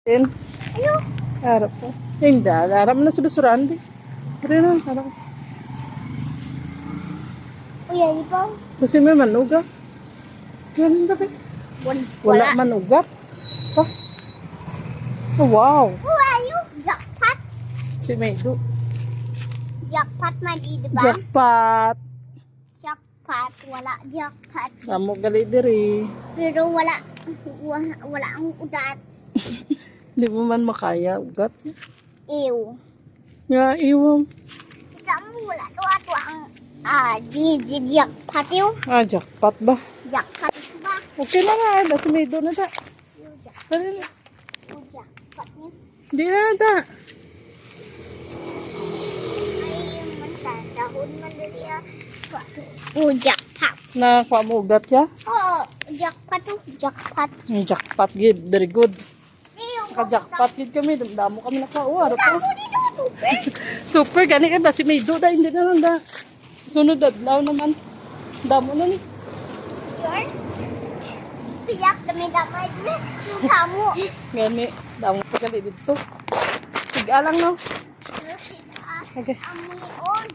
Din. Ayo. Harap po. Hindi, harap mo na sa basuran. Pero na, harap. Kuya, ikaw? Kasi may manuga. Ganun ba? Wala manuga. Oh. Oh, wow. Who are you? Jackpot? Si Maydo. Jackpot man, diba? Jackpot. Jackpot. Wala jackpot. Damo gali diri. Pero wala ang udat. Hindi mo man makaya. Ugat. Ew. Nga, iwang. Kita mo wala to ato ang di jackpot yun. Jackpot ba? Jackpot ba? Okay na nga. Basta Maydo na da. Yung Ano na? jackpot niya. Hindi na da. Ay, dahon man dali jackpot. Nakakuha mo ugat ya? Oo, jackpot to. Jackpot. Jackpot gid. Very good. Ew. Naka-jackpot gid kami. Damo kami nakakuha. Damo dito. Super gani ba si Maydo da hindi na lang da. Sunod adlaw naman. Damo na ni. Yun. Piyak kami dapat na. Yung kamu. Gani damo pa gali dito. Tigalang no. Okay. Amuni-on.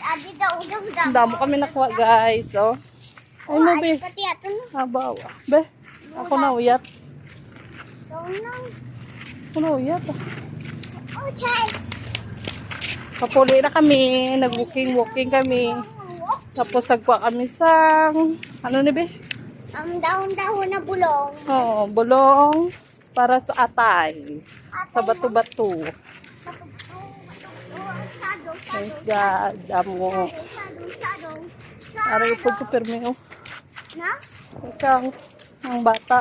Adi daw daw. Damo kami nakuha guys. So. Ay mo be. Pati ato na. Abawa. Be. Ako na uyat. Daw nang. Ako na uyat. Okay. Papuli na kami. Nag-walking kami. Tapos sagwa kami sa ano ni be? Dahon-dahon na bulong. Oh, bulong para sa atay. Sa bato-bato. Thanks God. Damo. Aray po ko permi oh. Na? Ikaw, ang bata.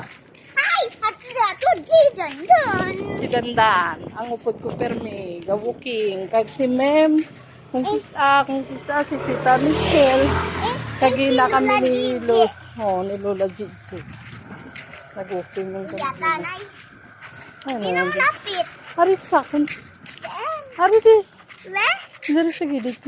Ay! At dato diyan doon. Si Dandan. Ang upod ko permi. Gawuking. Kag si Mem. Kung kisa si Tita Michelle. Kagina kami ni Lola. Oh, ni Lola Gigi. Nag-walking ng Kuya tanay. Ano Inong naman? lapit. Hari sa akin. Saan? Hari di. Weh? Dari sa gilid.